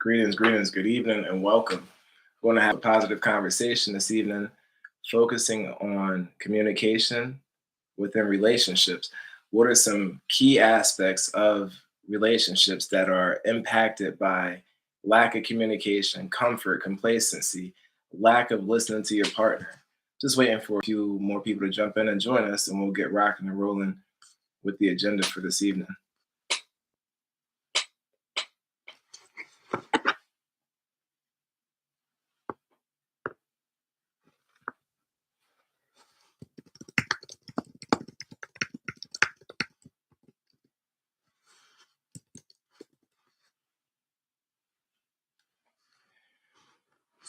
Greetings, good evening, and welcome. We're going to have a positive conversation this evening, focusing on communication within relationships. What are some key aspects of relationships that are impacted by lack of communication, comfort, complacency, lack of listening to your partner? Just waiting for a few more people to jump in and join us, and we'll get rocking and rolling with the agenda for this evening.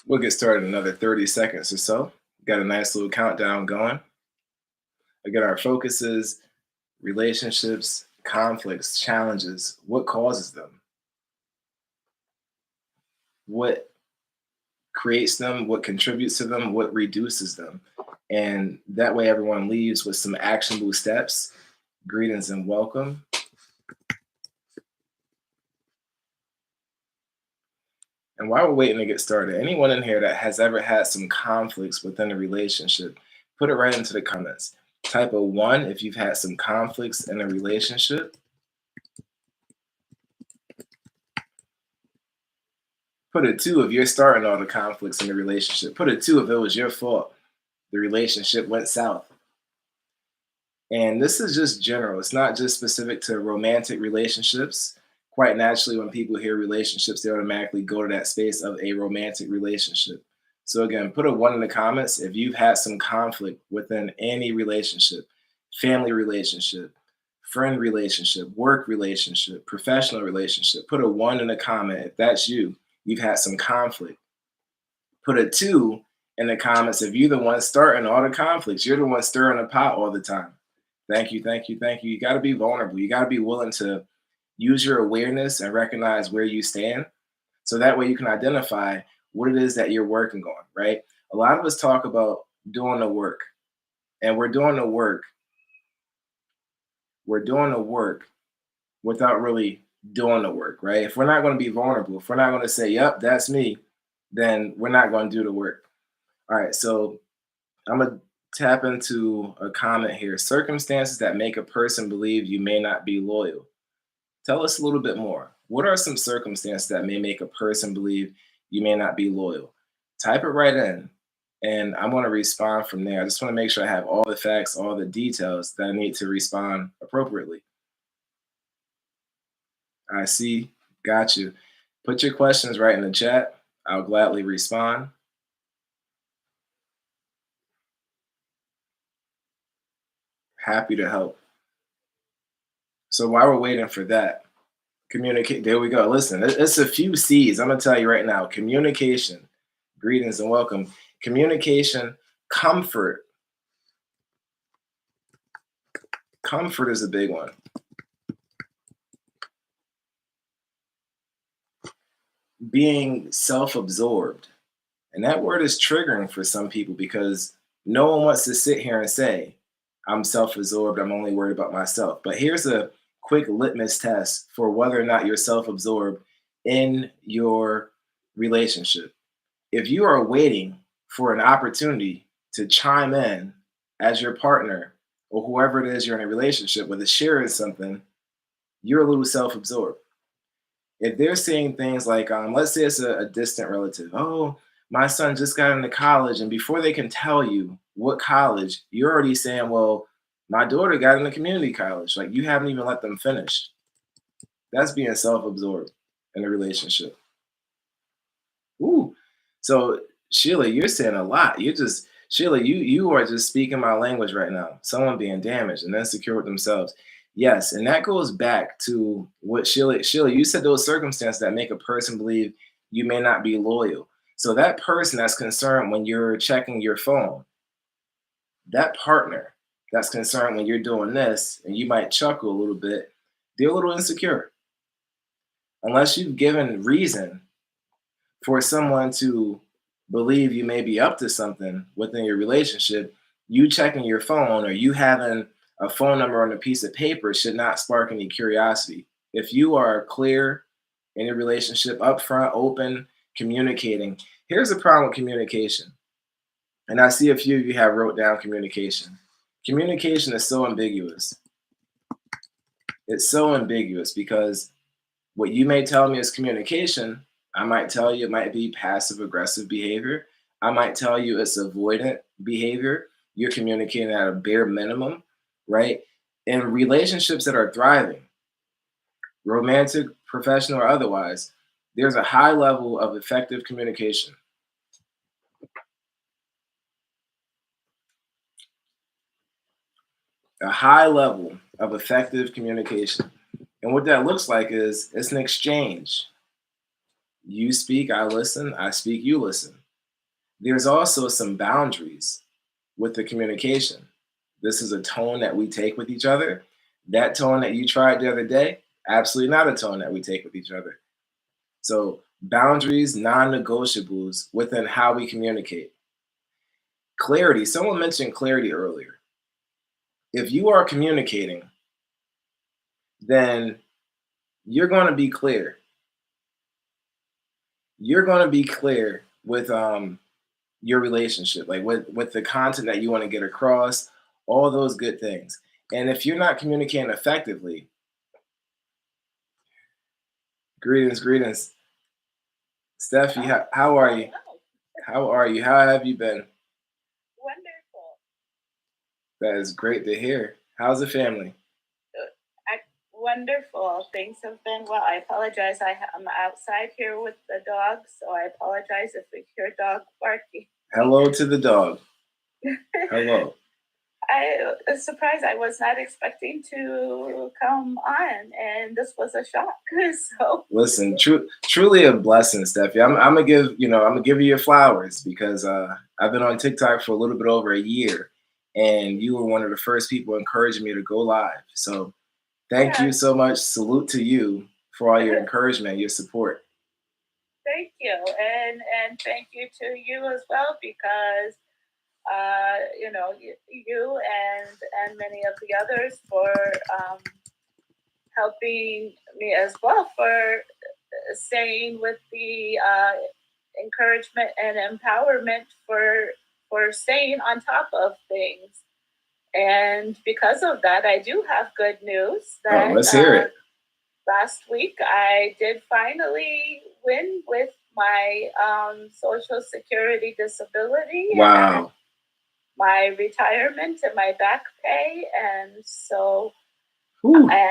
We'll get started in another 30 seconds or so. Got a nice little countdown going. Again, our focus is relationships, conflicts, challenges. What causes them? What creates them? What contributes to them? What reduces them? And that way, everyone leaves with some actionable steps. Greetings and welcome. And while we're waiting to get started, anyone in here that has ever had some conflicts within a relationship, put it right into the comments. Type a one if you've had some conflicts in a relationship. Put a two if you're starting all the conflicts in the relationship. Put a two if it was your fault. The relationship went south. And this is just general. It's not just specific to romantic relationships. Quite naturally, when people hear relationships, they automatically go to that space of a romantic relationship. So again, put a one in the comments if you've had some conflict within any relationship, family relationship, friend relationship, work relationship, professional relationship. Put a one in the comment if that's you. You've had some conflict. Put a two in the comments if you're the one starting all the conflicts. You're the one stirring the pot all the time. Thank you, thank you, thank you. You got to be vulnerable. You got to be willing to use your awareness and recognize where you stand. So that way you can identify what it is that you're working on, right? A lot of us talk about doing the work, and we're doing the work. We're doing the work without really doing the work, right? If we're not going to be vulnerable, if we're not going to say, yep, that's me, then we're not going to do the work. All right, so I'm going to tap into a comment here. Circumstances that make a person believe you may not be loyal. Tell us a little bit more. What are some circumstances that may make a person believe you may not be loyal? Type it right in, and I'm going to respond from there. I just want to make sure I have all the facts, all the details that I need to respond appropriately. I see. Got you. Put your questions right in the chat. I'll gladly respond. Happy to help. So while we're waiting for that, communicate. There we go. Listen, it's a few C's. I'm going to tell you right now. Communication. Greetings and welcome. Communication, comfort. Comfort is a big one. Being self-absorbed. And that word is triggering for some people because no one wants to sit here and say, I'm self-absorbed, I'm only worried about myself. But here's a quick litmus test for whether or not you're self-absorbed in your relationship. If you are waiting for an opportunity to chime in as your partner or whoever it is you're in a relationship with is sharing something, you're a little self-absorbed. If they're saying things like, let's say it's a distant relative, oh, my son just got into college, and before they can tell you what college, you're already saying, well, my daughter got into community college. Like you haven't even let them finish. That's being self-absorbed in a relationship. Ooh. So Sheila, you're saying a lot. You're just Sheila, you are just speaking my language right now. Someone being damaged and insecure with themselves. Yes, and that goes back to what Sheila, you said those circumstances that make a person believe you may not be loyal. So that person that's concerned when you're checking your phone, that partner that's concerned when you're doing this, and you might chuckle a little bit, they're a little insecure. Unless you've given reason for someone to believe you may be up to something within your relationship, you checking your phone or you having a phone number on a piece of paper should not spark any curiosity. If you are clear Any relationship, upfront, open, communicating. Here's the problem with communication. And I see a few of you have wrote down communication. Communication is so ambiguous. It's so ambiguous because what you may tell me is communication, I might tell you it might be passive aggressive behavior. I might tell you it's avoidant behavior. You're communicating at a bare minimum, right? In relationships that are thriving, romantic, professional, or otherwise, there's a high level of effective communication. A high level of effective communication. And what that looks like is it's an exchange. You speak, I listen, I speak, you listen. There's also some boundaries with the communication. This is a tone that we take with each other. That tone that you tried the other day, absolutely not a tone that we take with each other. So, boundaries, non negotiables within how we communicate. Clarity, someone mentioned clarity earlier. If you are communicating, then you're going to be clear. You're going to be clear with your relationship, like with the content that you want to get across, all those good things. And if you're not communicating effectively, greetings, greetings, Steffi. How are you? How are you? How have you been? Wonderful. That is great to hear. How's the family? Wonderful. Things have been well. I apologize. I'm outside here with the dog, so I apologize if we hear dog barking. Hello to the dog. Hello. I was surprised. I was not expecting to come on, and this was a shock. So Listen, truly a blessing, Steffi. I'm gonna give I'm gonna give you your flowers because I've been on TikTok for a little bit over a year, and you were one of the first people encouraging me to go live. So thank you yes, so much. Salute to you for all your encouragement, your support. thank you, and thank you to you as well because you and many of the others for um, helping me as well for staying with the encouragement and empowerment for staying on top of things. And because of that, I do have good news Oh, that let's hear it. last week I did finally win with my Social Security disability and Wow. my retirement and my back pay. And so, Whew. and,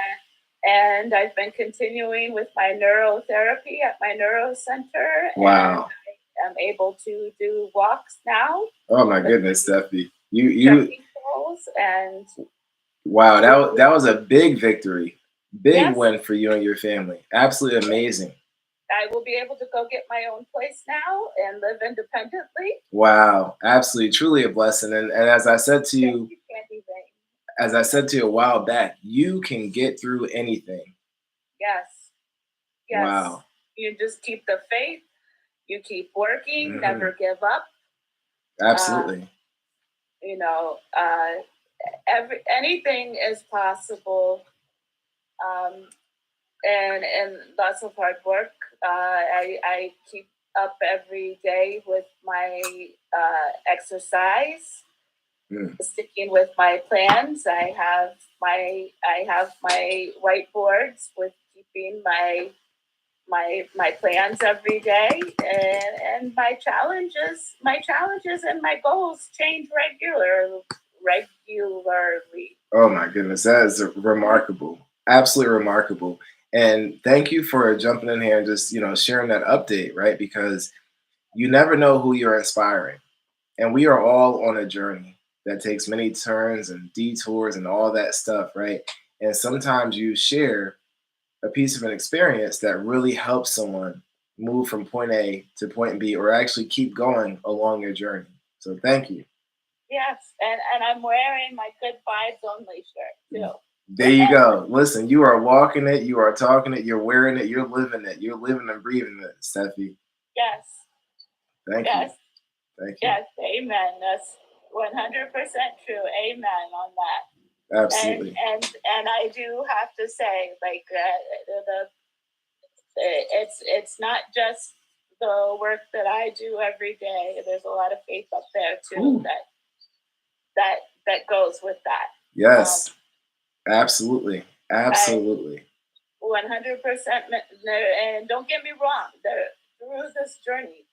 and I've been continuing with my neurotherapy at my neuro center, and Wow. I am able to do walks now Oh my with goodness, Steffi. You trekking poles. And wow, that was a big victory. Big yes, win for you and your family. Absolutely amazing. I will be able to go get my own place now and live independently. Wow, absolutely, truly a blessing. And as I said to Thank you, you, Candy Rain. as I said to you a while back, you can get through anything. Yes, yes. Wow. You just keep the faith. You keep working. Hmm. Never give up. Uh, Absolutely. you know, anything is possible, um, and lots of hard work. I keep up every day with my exercise, Mm. sticking with my plans. I have my whiteboards with keeping my plans every day, and my challenges and my goals change regularly. Oh my goodness, that is remarkable. Absolutely remarkable. And thank you for jumping in here and just, sharing that update, right? Because you never know who you're inspiring. And we are all on a journey that takes many turns and detours and all that stuff, right? And sometimes you share a piece of an experience that really helps someone move from point A to point B or actually keep going along your journey. So thank you. Yes, and I'm wearing my good vibes only shirt too. There you go. Listen, you are walking it, you are talking it, you're wearing it, you're living it, you're living and breathing it, Steffi. Yes, Thank you. yes, Thank you. yes. Amen. That's 100% true. Amen on that. And Absolutely. and and I do have to say, like the it's not just the work that I do every day. There's a lot of faith up there too. Ooh. That goes with that. Yes, absolutely, absolutely. 100%. And don't get me wrong, through this journey,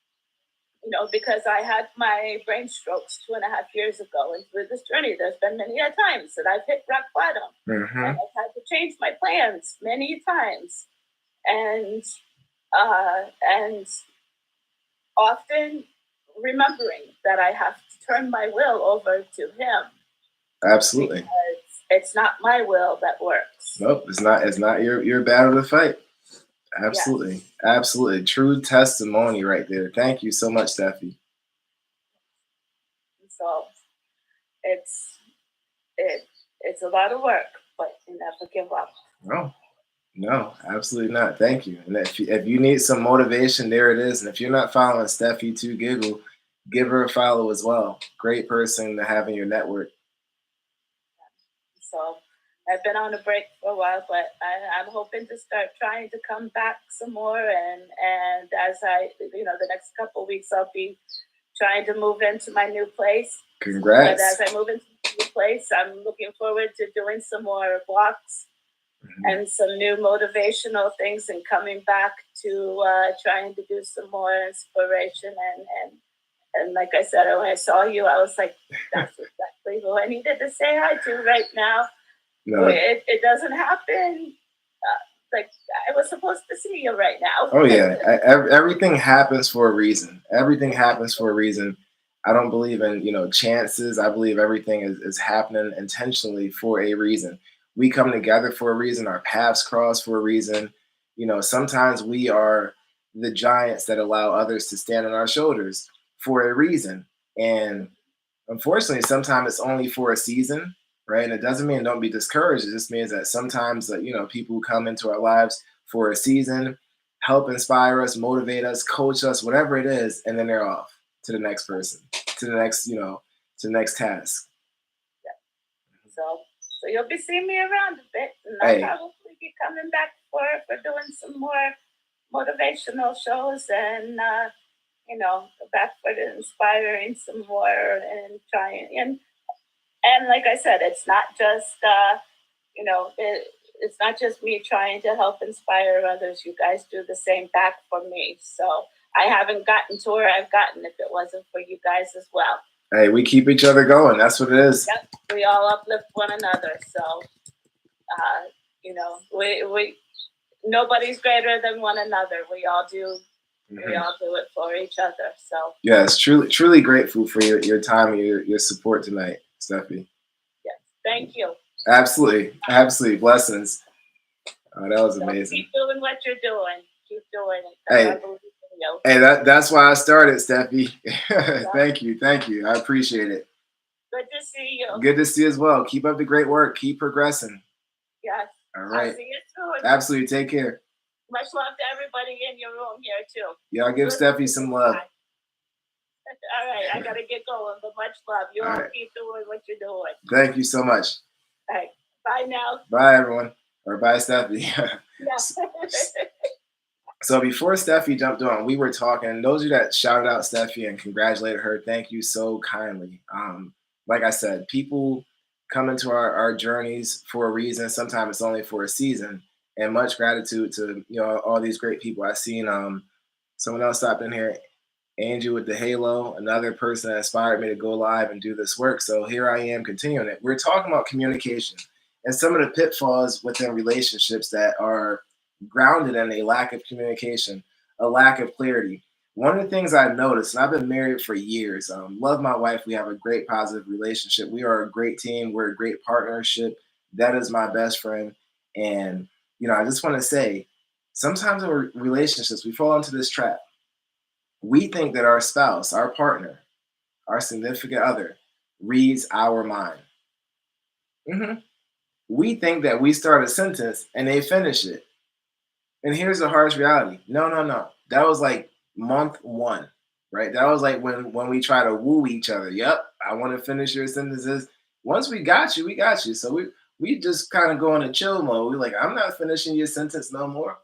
because I had my brain strokes 2.5 years ago, and through this journey, there's been many a times that I've hit rock bottom, Mm-hmm. and I've had to change my plans many times, and often remembering that I have to turn my will over to Him. Absolutely. Because it's not my will that works. Nope, it's not. It's not your battle to fight. Absolutely, yes. Absolutely. True testimony right there. Thank you so much, Steffi. So it's a lot of work, but you never give up. No, absolutely not. Thank you. And if you need some motivation, there it is. And if you're not following Steffi 2 Giggle, give her a follow as well. Great person to have in your network. So I've been on a break for a while, but I'm hoping to start trying to come back some more. And as the next couple of weeks, I'll be trying to move into my new place. Congrats. But as I move into the new place, I'm looking forward to doing some more blocks and some new motivational things, and coming back to trying to do some more inspiration. And like I said, when I saw you, I was like, that's exactly who I needed to say hi to right now. No. It doesn't happen. Like I was supposed to see you right now. Oh yeah, everything happens for a reason. Everything happens for a reason. I don't believe in chances. I believe everything is happening intentionally for a reason. We come together for a reason. Our paths cross for a reason. Sometimes we are the giants that allow others to stand on our shoulders for a reason. And unfortunately, sometimes it's only for a season, right? And it doesn't mean don't be discouraged. It just means that sometimes, people come into our lives for a season, help inspire us, motivate us, coach us, whatever it is, and then they're off to the next person, to the next, to the next task. Yeah. So you'll be seeing me around a bit, and I'll probably be coming back for doing some more motivational shows and back for inspiring some more and trying and like I said, it's not just it's not just me trying to help inspire others. You guys do the same back for me. So I haven't gotten to where I've gotten if it wasn't for you guys as well. Hey, we keep each other going. That's what it is. Yep, we all uplift one another. So we nobody's greater than one another. We all do. We all do it for each other. So yes, truly grateful for your time and your support tonight, Steffi. Yes, thank you. Absolutely, blessings. Oh, that was amazing. Keep doing what you're doing. Keep doing it. Hey, that's why I started, Steffi. Thank you. I appreciate it. Good to see you. Good to see you as well. Keep up the great work. Keep progressing. Yes. All right. I'll see you soon. Absolutely. Take care. Much love to everybody in your room here too. Y'all give Steffi some love. All right, I gotta get going, but much love. You all keep doing what you're doing. Thank you so much. All right. Bye now. Bye everyone. Or bye Steffi. Yeah. So before Steffi jumped on, we were talking. Those of you that shouted out Steffi and congratulated her, thank you so kindly. Like I said, people come into our journeys for a reason. Sometimes it's only for a season. And much gratitude to all these great people. I seen someone else stopped in here, Angie with the halo, another person that inspired me to go live and do this work. So here I am continuing it. We're talking about communication and some of the pitfalls within relationships that are grounded in a lack of communication, a lack of clarity. One of the things I noticed, and I've been married for years, love my wife. We have a great positive relationship. We are a great team. We're a great partnership. That is my best friend. And I just want to say, sometimes in relationships, we fall into this trap. We think that our spouse, our partner, our significant other reads our mind. We think that we start a sentence and they finish it. And here's the harsh reality. No. That was like month 1, right? That was like when we try to woo each other. Yep, I want to finish your sentences. Once we got you, we got you. So we just kind of go in a chill mode. We're like, I'm not finishing your sentence no more.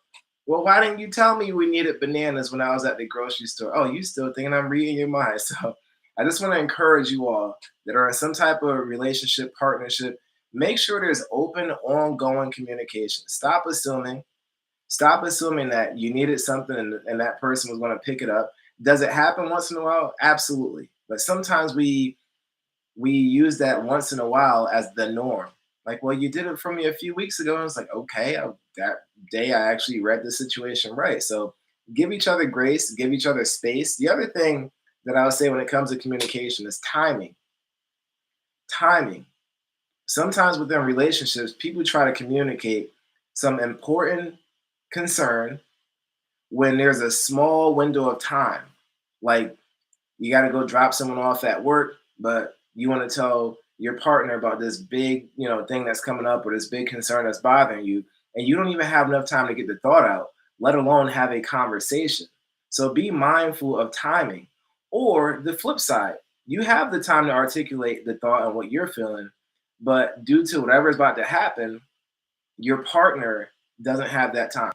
Well, why didn't you tell me we needed bananas when I was at the grocery store? Oh, you still thinking I'm reading your mind. So I just want to encourage you all that are in some type of relationship, partnership, make sure there's open, ongoing communication. Stop assuming that you needed something and that person was going to pick it up. Does it happen once in a while? Absolutely. But sometimes we use that once in a while as the norm. Like, well, you did it for me a few weeks ago. And it's like, okay, that day I actually read the situation right. So give each other grace, give each other space. The other thing that I would say when it comes to communication is timing. Timing. Sometimes within relationships, people try to communicate some important concern when there's a small window of time. Like, you got to go drop someone off at work, but you want to tell your partner about this big, thing that's coming up or this big concern that's bothering you, and you don't even have enough time to get the thought out, let alone have a conversation. So be mindful of timing. Or the flip side, you have the time to articulate the thought and what you're feeling, but due to whatever's about to happen, your partner doesn't have that time,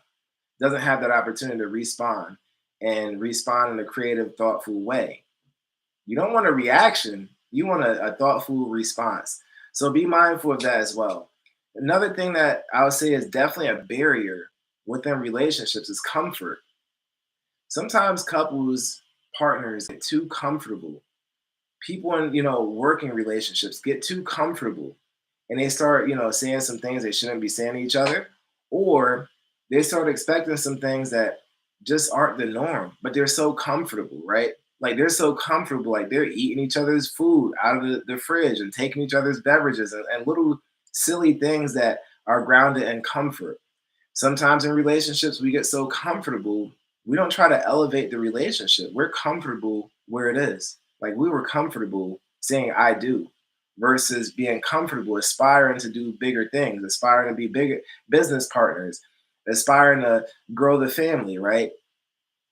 doesn't have that opportunity to respond and respond in a creative, thoughtful way. You don't want a reaction, you want a thoughtful response. So be mindful of that as well. Another thing that I would say is definitely a barrier within relationships is comfort. Sometimes couples, partners get too comfortable. People in, working relationships get too comfortable and they start, saying some things they shouldn't be saying to each other, or they start expecting some things that just aren't the norm, but they're so comfortable, right? Like they're so comfortable, like they're eating each other's food out of the fridge and taking each other's beverages and little silly things that are grounded in comfort. Sometimes in relationships, we get so comfortable, we don't try to elevate the relationship. We're comfortable where it is. Like we were comfortable saying I do versus being comfortable, aspiring to do bigger things, aspiring to be bigger business partners, aspiring to grow the family, right?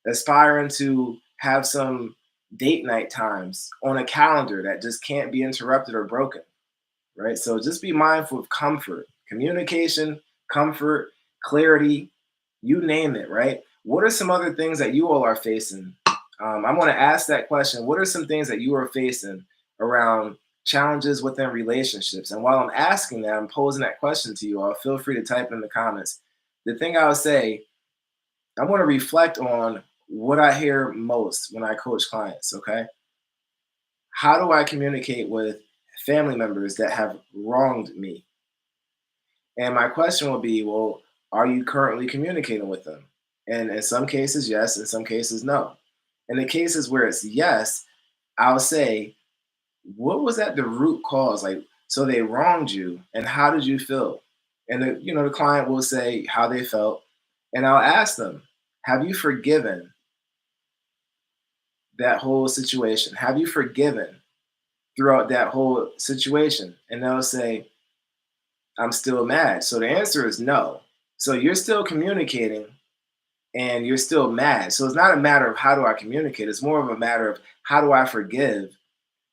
Aspiring to have some date night times on a calendar that just can't be interrupted or broken, right? So just be mindful of comfort, communication, comfort, clarity, you name it, right? What are some other things that you all are facing? I want to ask that question. What are some things that you are facing around challenges within relationships? And while I'm asking that, I'm posing that question to you all. Feel free to type in the comments. The thing I would say, I want to reflect on what I hear most when I coach clients, okay? How do I communicate with family members that have wronged me? And my question will be, well, are you currently communicating with them? And in some cases, yes, in some cases, no. In the cases where it's yes, I'll say, what was at the root cause? Like, so they wronged you, and how did you feel? And the client will say how they felt, and I'll ask them, have you forgiven that whole situation? Have you forgiven throughout that whole situation? And they'll say, I'm still mad. So the answer is no. So you're still communicating and you're still mad. So it's not a matter of how do I communicate, it's more of a matter of how do I forgive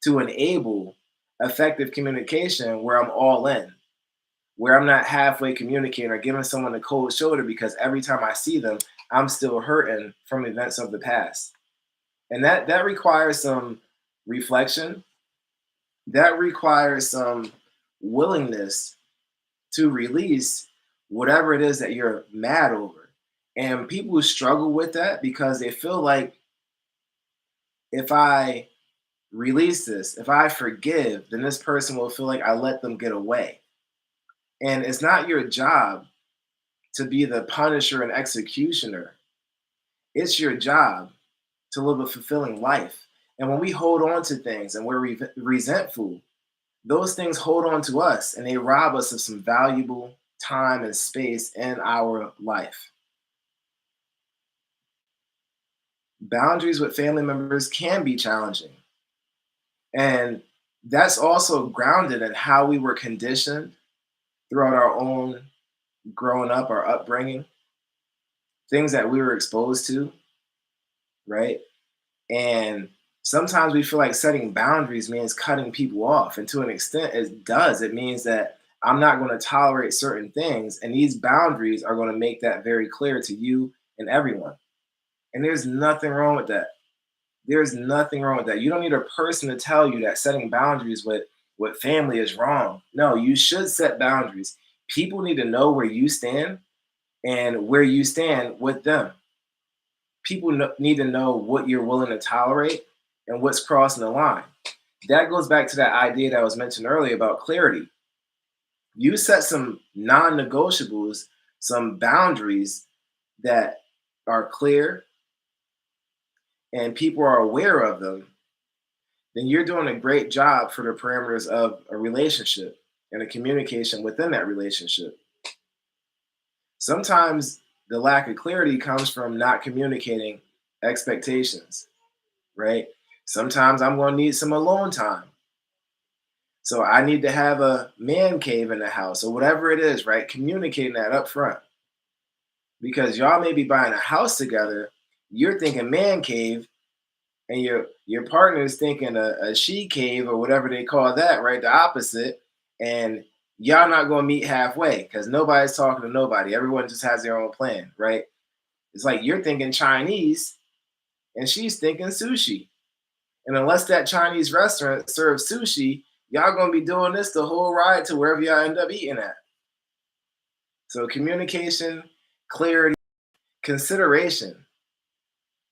to enable effective communication where I'm all in, where I'm not halfway communicating or giving someone a cold shoulder because every time I see them, I'm still hurting from events of the past. And that requires some reflection. That requires some willingness to release whatever it is that you're mad over. And people struggle with that because they feel like if I release this, if I forgive, then this person will feel like I let them get away. And it's not your job to be the punisher and executioner. It's your job to live a fulfilling life. And when we hold on to things and we're resentful, those things hold on to us and they rob us of some valuable time and space in our life. Boundaries with family members can be challenging. And that's also grounded in how we were conditioned throughout our own growing up, our upbringing, things that we were exposed to, right? And sometimes we feel like setting boundaries means cutting people off. And to an extent, it does. It means that I'm not going to tolerate certain things. And these boundaries are going to make that very clear to you in everyone. And there's nothing wrong with that. There's nothing wrong with that. You don't need a person to tell you that setting boundaries with family is wrong. No, you should set boundaries. People need to know where you stand and where you stand with them. People need to know what you're willing to tolerate and what's crossing the line. That goes back to that idea that was mentioned earlier about clarity. You set some non negotiables, some boundaries that are clear and people are aware of them, then you're doing a great job for the parameters of a relationship and a communication within that relationship. Sometimes the lack of clarity comes from not communicating expectations, right? Sometimes I'm going to need some alone time. So I need to have a man cave in the house or whatever it is, right? Communicating that up front because y'all may be buying a house together. You're thinking man cave, and your partner is thinking a she cave or whatever they call that, right? The opposite, and y'all not going to meet halfway because nobody's talking to nobody. Everyone just has their own plan, right? It's like you're thinking Chinese, and she's thinking sushi. And unless that Chinese restaurant serves sushi, y'all gonna be doing this the whole ride to wherever y'all end up eating at. So communication, clarity, consideration,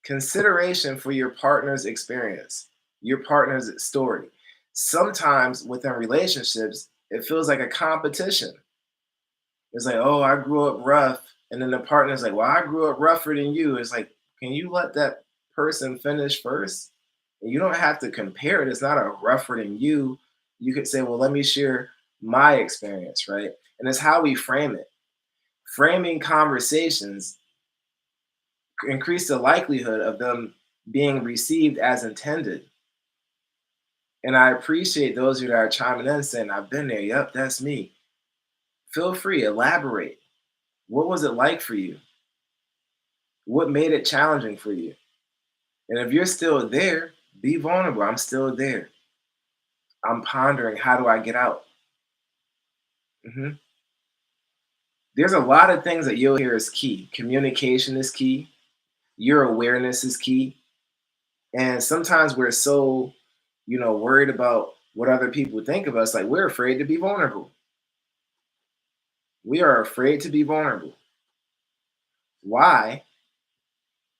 consideration for your partner's experience, your partner's story. Sometimes within relationships, it feels like a competition. It's like, oh, I grew up rough. And then the partner's like, well, I grew up rougher than you. It's like, can you let that person finish first? And you don't have to compare it. It's not a rougher than you. You could say, well, let me share my experience, right? And it's how we frame it. Framing conversations increase the likelihood of them being received as intended. And I appreciate those of you that are chiming in saying, I've been there. Yep, that's me. Feel free, elaborate. What was it like for you? What made it challenging for you? And if you're still there, be vulnerable. I'm still there. I'm pondering, how do I get out? Mhm. There's a lot of things that you'll hear is key. Communication is key. Your awareness is key. And sometimes we're so, worried about what other people think of us. Like we're afraid to be vulnerable. We are afraid to be vulnerable. Why?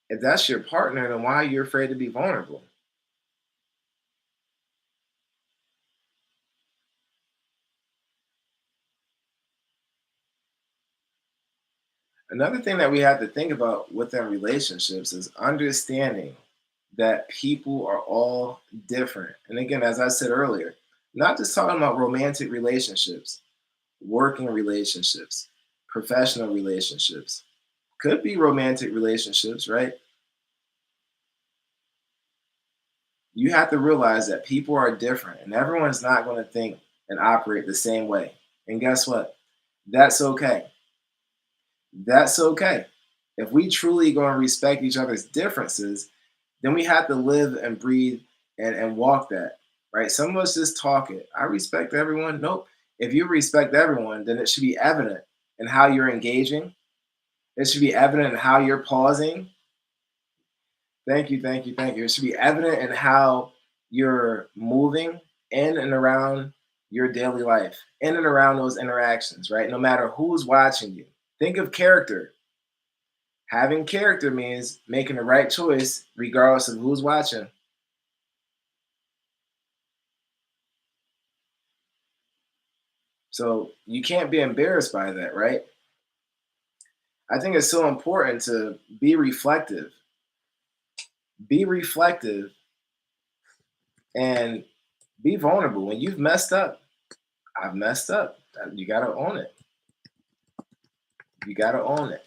If that's your partner, then why are you afraid to be vulnerable? Another thing that we have to think about within relationships is understanding that people are all different. And again, as I said earlier, not just talking about romantic relationships, working relationships, professional relationships, could be romantic relationships, right? You have to realize that people are different and everyone's not going to think and operate the same way. And guess what? That's okay. That's okay. If we truly going to respect each other's differences, then we have to live and breathe and walk that, right? Some of us just talk it. I respect everyone. Nope. If you respect everyone, then it should be evident in how you're engaging. It should be evident in how you're pausing. Thank you, thank you, thank you. It should be evident in how you're moving in and around your daily life, in and around those interactions, right? No matter who's watching you. Think of character. Having character means making the right choice regardless of who's watching. So you can't be embarrassed by that, right? I think it's so important to be reflective. Be reflective and be vulnerable. When you've messed up, I've messed up. You got to own it. You got to own it.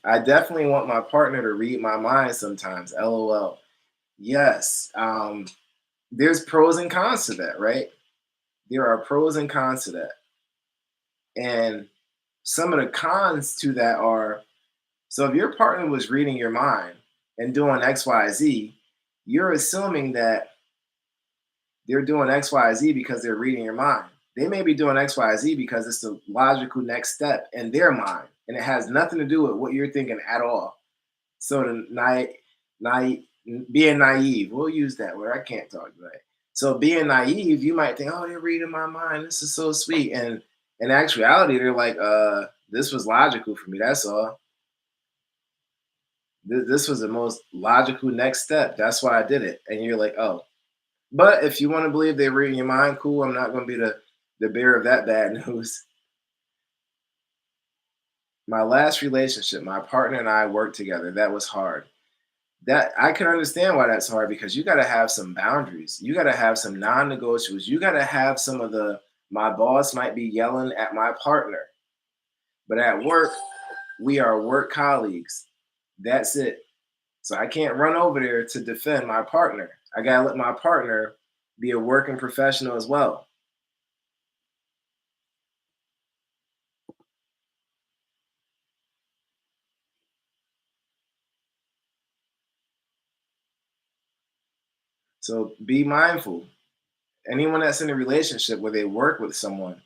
I definitely want my partner to read my mind sometimes. LOL. Yes. There's pros and cons to that, right? There are pros and cons to that. And some of the cons to that are, so if your partner was reading your mind and doing XYZ, you're assuming that they're doing XYZ because they're reading your mind. They may be doing X, Y, Z because it's the logical next step in their mind, and it has nothing to do with what you're thinking at all. So the naive, being naive, we'll use that word. I can't talk tonight. So being naive, you might think, oh, they're reading my mind. This is so sweet. And in actuality, they're like, this was logical for me. That's all. This was the most logical next step. That's why I did it. And you're like, oh. But if you want to believe they're reading your mind, cool. I'm not going to be the bearer of that bad news. My last relationship, my partner and I worked together. That was hard. That I can understand why that's hard because you got to have some boundaries. You got to have some non-negotiables. You got to have some of the my boss might be yelling at my partner, but at work we are work colleagues. That's it. So I can't run over there to defend my partner. I got to let my partner be a working professional as well. So be mindful. Anyone that's in a relationship where they work with someone,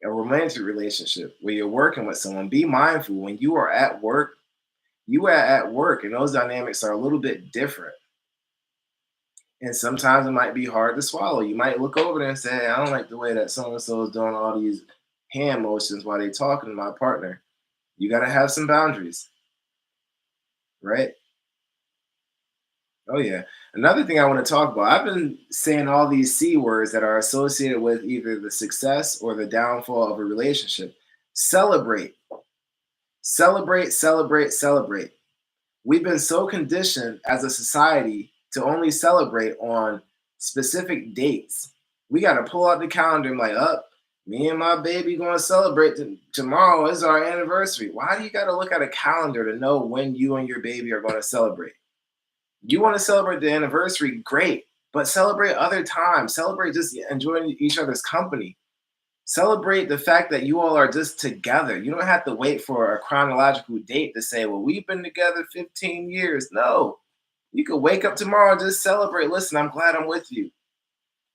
a romantic relationship where you're working with someone, be mindful when you are at work, you are at work and those dynamics are a little bit different. And sometimes it might be hard to swallow. You might look over there and say, hey, I don't like the way that so and so is doing all these hand motions while they're talking to my partner. You got to have some boundaries, right? Oh, yeah. Another thing I want to talk about, I've been saying all these C words that are associated with either the success or the downfall of a relationship. Celebrate, celebrate, celebrate, celebrate. We've been so conditioned as a society to only celebrate on specific dates. We got to pull out the calendar and like, up, me and my baby going to celebrate tomorrow is our anniversary. Why do you got to look at a calendar to know when you and your baby are going to celebrate? You want to celebrate the anniversary, great, but celebrate other times. Celebrate just enjoying each other's company. Celebrate the fact that you all are just together. You don't have to wait for a chronological date to say, well, we've been together 15 years. No, you could wake up tomorrow and just celebrate. Listen, I'm glad I'm with you.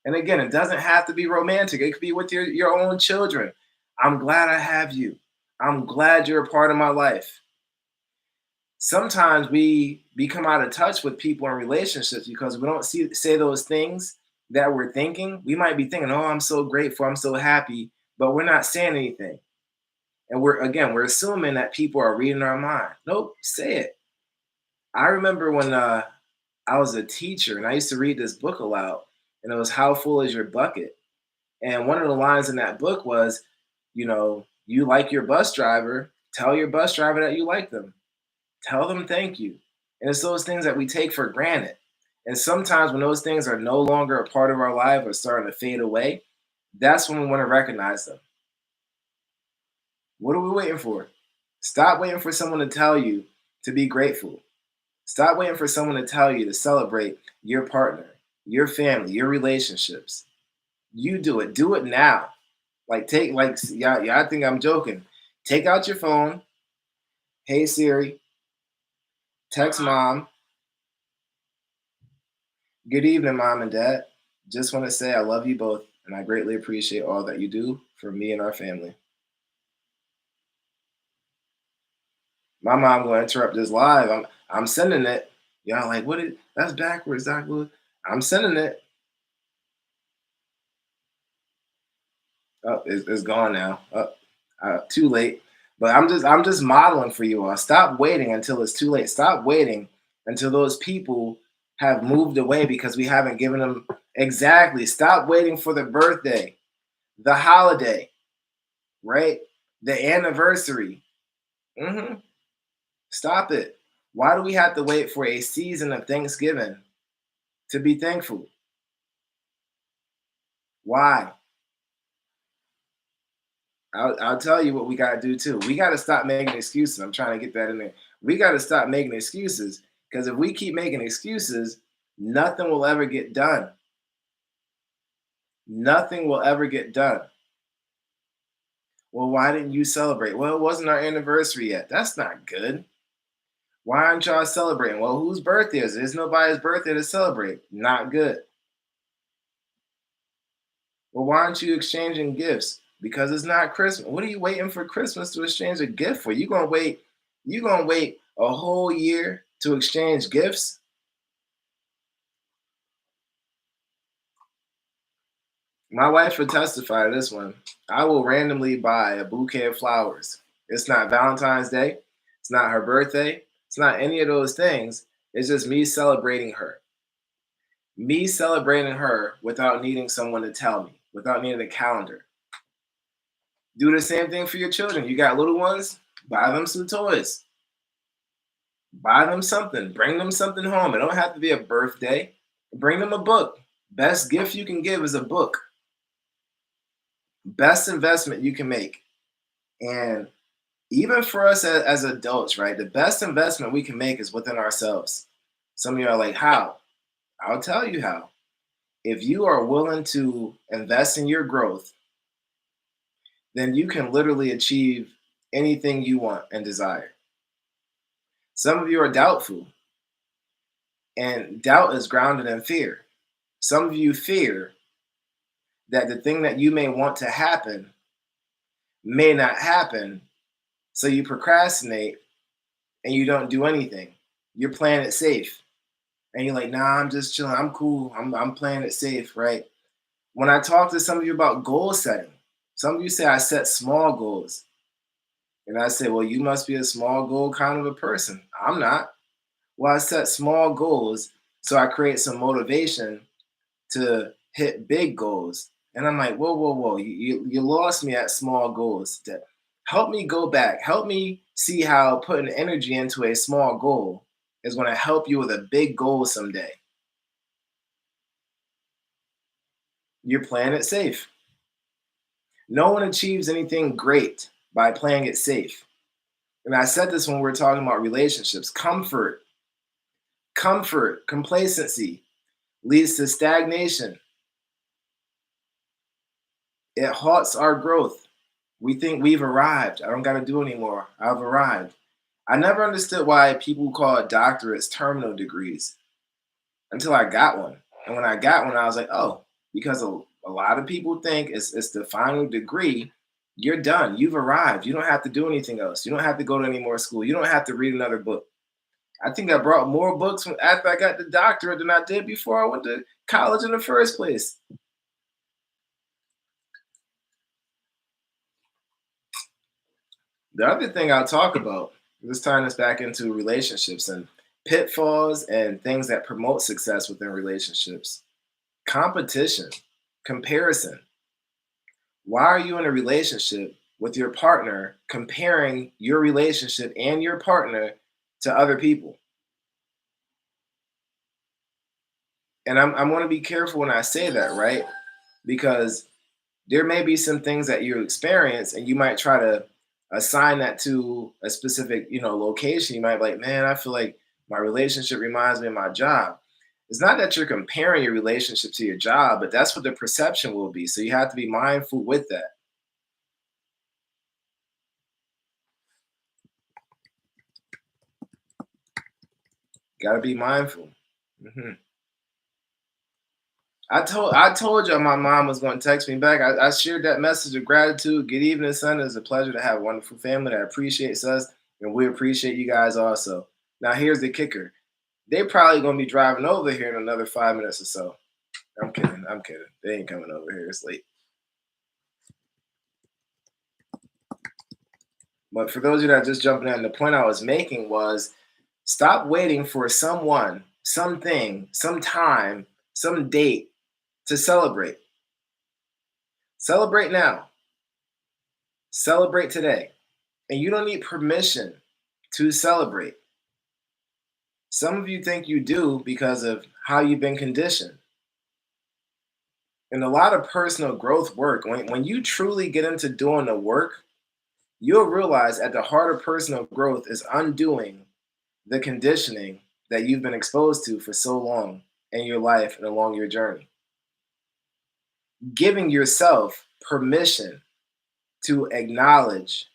And again, it doesn't have to be romantic, it could be with your own children. I'm glad I have you. I'm glad you're a part of my life. Sometimes we become out of touch with people in relationships because we don't say those things that we're thinking. We might be thinking, oh, I'm so grateful, I'm so happy, but we're not saying anything. And we're assuming that people are reading our mind. Nope, say it. I remember when I was a teacher and I used to read this book aloud, and it was How Full Is Your Bucket? And one of the lines in that book was, you like your bus driver, tell your bus driver that you like them. Tell them thank you. And it's those things that we take for granted. And sometimes when those things are no longer a part of our life or starting to fade away, that's when we want to recognize them. What are we waiting for? Stop waiting for someone to tell you to be grateful. Stop waiting for someone to tell you to celebrate your partner, your family, your relationships. You do it. Do it now. Y'all think I'm joking. Take out your phone. Hey Siri, text mom. Good evening, mom and dad. Just want to say I love you both and I greatly appreciate all that you do for me and our family. My mom gonna interrupt this live. I'm sending it. Y'all like, what is that's backwards, Doc Lewis. I'm sending it. Oh, it's gone now. Too late. But I'm just modeling for you all. Stop waiting until it's too late. Stop waiting until those people have moved away because we haven't given them exactly. Stop waiting for the birthday, the holiday, right? The anniversary. hmm Stop it. Why do we have to wait for a season of Thanksgiving to be thankful? Why? I'll tell you what we got to do too. We got to stop making excuses. I'm trying to get that in there. We got to stop making excuses because if we keep making excuses, nothing will ever get done. Nothing will ever get done. Well, why didn't you celebrate? Well, it wasn't our anniversary yet. That's not good. Why aren't y'all celebrating? Well, whose birthday is it? It's nobody's birthday to celebrate. Not good. Well, why aren't you exchanging gifts? Because it's not Christmas. What are you waiting for Christmas to exchange a gift for? You gonna wait a whole year to exchange gifts? My wife would testify to this one. I will randomly buy a bouquet of flowers. It's not Valentine's Day. It's not her birthday. It's not any of those things. It's just me celebrating her. Me celebrating her without needing someone to tell me, without needing a calendar. Do the same thing for your children. You got little ones, buy them some toys, buy them something, bring them something home. It don't have to be a birthday. Bring them a book. Best gift you can give is a book. Best investment you can make. And even for us as adults, right? The best investment we can make is within ourselves. Some of you are like, how? I'll tell you how. If you are willing to invest in your growth, then you can literally achieve anything you want and desire. Some of you are doubtful, and doubt is grounded in fear. Some of you fear that the thing that you may want to happen may not happen, so you procrastinate and you don't do anything. You're playing it safe. And you're like, nah, I'm just chilling. I'm cool. I'm playing it safe, right? When I talk to some of you about goal setting, some of you say I set small goals. And I say, well, you must be a small goal kind of a person. I'm not. Well, I set small goals so I create some motivation to hit big goals. And I'm like, whoa, whoa, whoa, you lost me at small goals. Help me go back. Help me see how putting energy into a small goal is going to help you with a big goal someday. You're playing it safe. No one achieves anything great by playing it safe. And I said this when we were talking about relationships. Complacency leads to stagnation. It halts our growth. We think we've arrived. I don't got to do anymore. I've arrived. I never understood why people call doctorates terminal degrees until I got one. And when I got one, I was like, oh, because a lot of people think it's the final degree. You're done. You've arrived. You don't have to do anything else. You don't have to go to any more school. You don't have to read another book. I think I brought more books after I got the doctorate than I did before I went to college in the first place. The other thing I'll talk about, this tying us back into relationships and pitfalls and things that promote success within relationships. Competition, comparison. Why are you in a relationship with your partner comparing your relationship and your partner to other people? And I'm going to be careful when I say that, right? Because there may be some things that you experience and you might try to assign that to a specific, location. You might be like, man, I feel like my relationship reminds me of my job. It's not that you're comparing your relationship to your job, but that's what the perception will be. So you have to be mindful with that. Got to be mindful. hmm I told you my mom was going to text me back. I shared that message of gratitude. Good evening, son. It's a pleasure to have a wonderful family that appreciates us, and we appreciate you guys also. Now, here's the kicker: they probably gonna be driving over here in another 5 minutes or so. I'm kidding. I'm kidding. They ain't coming over here. It's late. But for those of you that are just jumping in, the point I was making was stop waiting for someone, something, sometime, some date to celebrate. Celebrate now. Celebrate today. And you don't need permission to celebrate. Some of you think you do because of how you've been conditioned. And a lot of personal growth work, when you truly get into doing the work, you'll realize at the heart of personal growth is undoing the conditioning that you've been exposed to for so long in your life and along your journey. Giving yourself permission to acknowledge,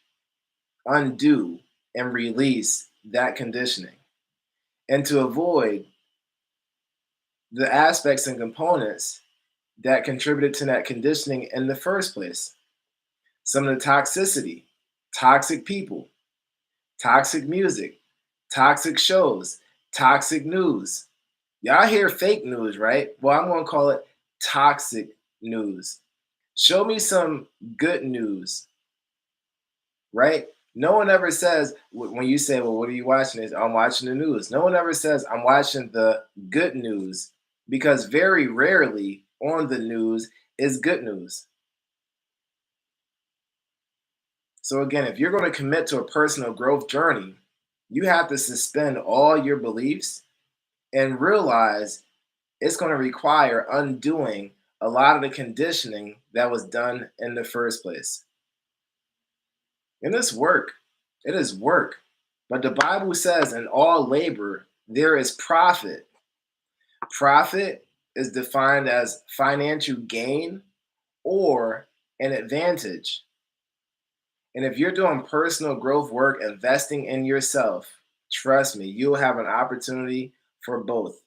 undo, and release that conditioning, and to avoid the aspects and components that contributed to that conditioning in the first place. Some of the toxicity, toxic people, toxic music, toxic shows, toxic news. Y'all hear fake news, right? Well, I'm going to call it toxic news. Show me some good news, right? No one ever says, when you say, well, what are you watching? I'm watching the news. No one ever says, I'm watching the good news, because very rarely on the news is good news. So, again, if you're going to commit to a personal growth journey, you have to suspend all your beliefs and realize it's going to require undoing a lot of the conditioning that was done in the first place. And it's work. It is work. But the Bible says in all labor, there is profit. Profit is defined as financial gain or an advantage. And if you're doing personal growth work, investing in yourself, trust me, you'll have an opportunity for both.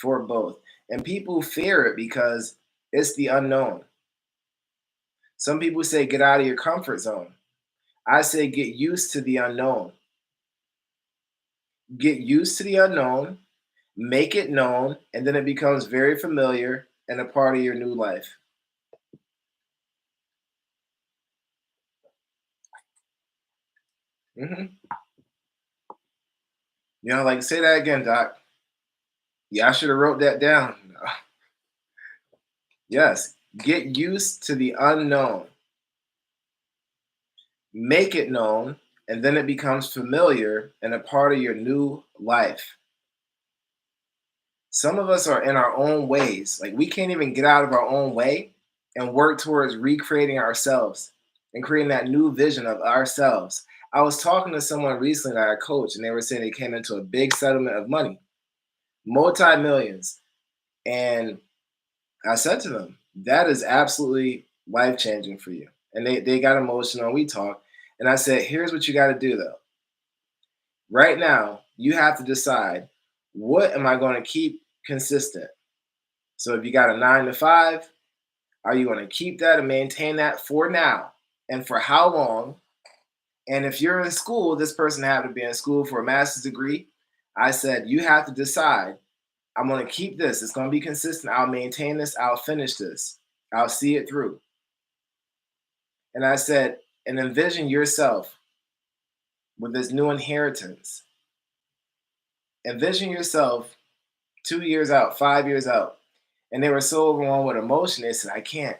For both. And people fear it because it's the unknown. Some people say get out of your comfort zone. I say get used to the unknown. Get used to the unknown, make it known, and then it becomes very familiar and a part of your new life. hmm You know, like say that again, Doc. Yeah, I should have wrote that down. Yes, get used to the unknown, make it known, and then it becomes familiar and a part of your new life. Some of us are in our own ways. Like we can't even get out of our own way and work towards recreating ourselves and creating that new vision of ourselves. I was talking to someone recently that I coach, and they were saying they came into a big settlement of money, multi millions. And I said to them, that is absolutely life changing for you. And they got emotional. And we talked. And I said, here's what you got to do though. Right now, you have to decide, what am I going to keep consistent? So if you got a 9 to 5, are you going to keep that and maintain that for now? And for how long? And if you're in school, this person had to be in school for a master's degree. I said, you have to decide, I'm going to keep this. It's going to be consistent. I'll maintain this. I'll finish this. I'll see it through. And I said, and envision yourself with this new inheritance. Envision yourself 2 years out, 5 years out. And they were so overwhelmed with emotion, they said, I can't.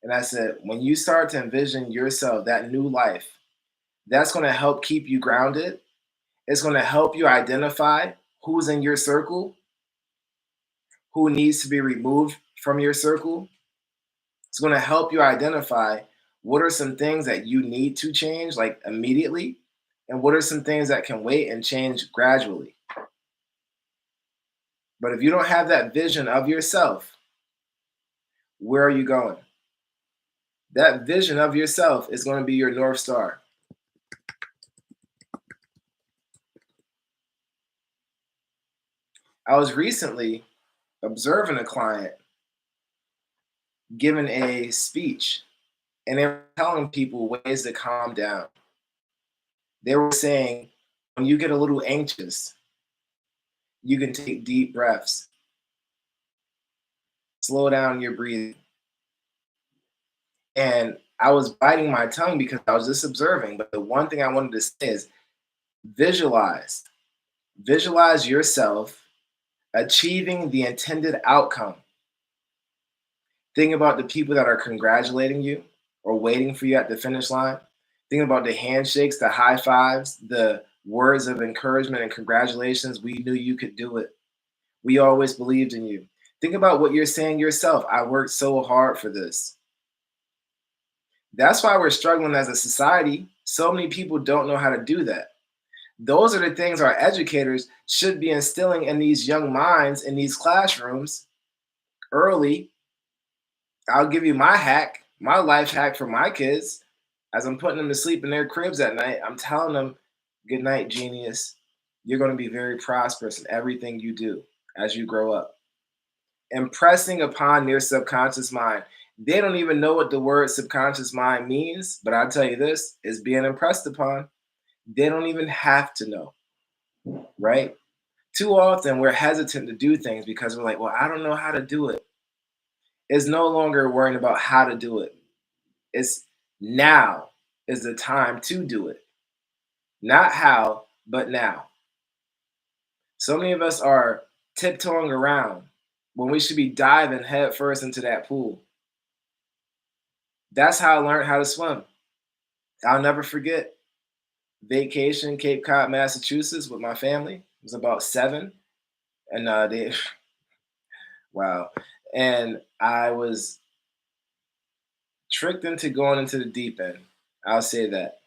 And I said, when you start to envision yourself, that new life, that's going to help keep you grounded. It's going to help you identify who's in your circle, who needs to be removed from your circle. It's going to help you identify what are some things that you need to change, like immediately, and what are some things that can wait and change gradually. But if you don't have that vision of yourself, where are you going? That vision of yourself is going to be your North Star. I was recently observing a client giving a speech, and they were telling people ways to calm down. They were saying, when you get a little anxious, you can take deep breaths, slow down your breathing. And I was biting my tongue because I was just observing. But the one thing I wanted to say is visualize. Visualize yourself achieving the intended outcome. Think about the people that are congratulating you or waiting for you at the finish line. Think about the handshakes, the high fives, the words of encouragement and congratulations. We knew you could do it. We always believed in you. Think about what you're saying yourself. I worked so hard for this. That's why we're struggling as a society. So many people don't know how to do that. Those are the things our educators should be instilling in these young minds in these classrooms early. I'll give you my hack, my life hack for my kids. As I'm putting them to sleep in their cribs at night, I'm telling them, good night, genius. You're going to be very prosperous in everything you do as you grow up. impressing upon their subconscious mind. They don't even know what the word subconscious mind means, but I'll tell you this, it's being impressed upon. They don't even have to know, right? Too often we're hesitant to do things because we're like, well, I don't know how to do it. It's no longer worrying about how to do it. It's now is the time to do it. Not how, but now. So many of us are tiptoeing around when we should be diving headfirst into that pool. That's how I learned how to swim. I'll never forget vacation Cape Cod, Massachusetts with my family. It was about 7, and they wow, and I was tricked into going into the deep end. I'll say that.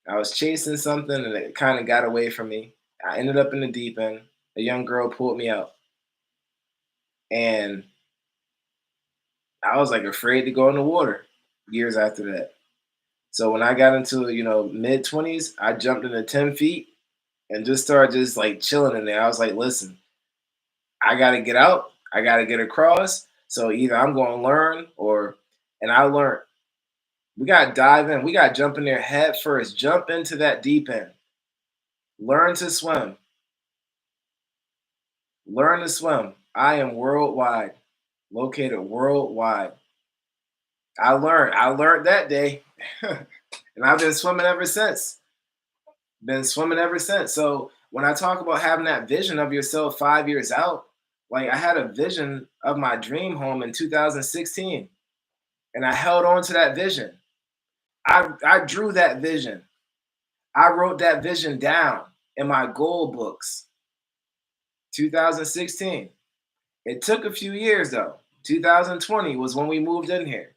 I was chasing something and it kind of got away from me. I ended up in the deep end. A young girl pulled me out, and I was like afraid to go in the water years after that. So when I got into, mid 20s, I jumped into 10 feet and just started just like chilling in there. I was like, listen, I got to get out. I got to get across. So either I'm going to learn and I learned we got to dive in. We got to jump in there head first, jump into that deep end, learn to swim, learn to swim. I am worldwide, located worldwide. I learned that day. And I've been swimming ever since. Been swimming ever since. So when I talk about having that vision of yourself 5 years out, like I had a vision of my dream home in 2016, and I held on to that vision. I drew that vision. I wrote that vision down in my goal books. 2016. It took a few years though. 2020 was when we moved in here.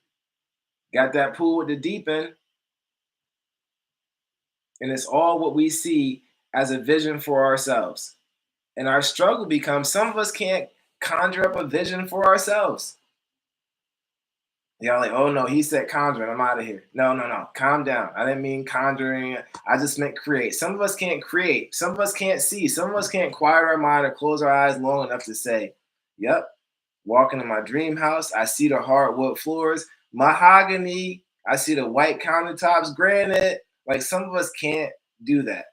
Got that pool with the deep end, and it's all what we see as a vision for ourselves. And our struggle becomes some of us can't conjure up a vision for ourselves. Y'all like, oh no, he said conjuring. I'm out of here. No, no, no. Calm down. I didn't mean conjuring. I just meant create. Some of us can't create. Some of us can't see. Some of us can't quiet our mind or close our eyes long enough to say, yep, walking in my dream house. I see the hardwood floors, mahogany. I see the white countertops, granite. Like some of us can't do that.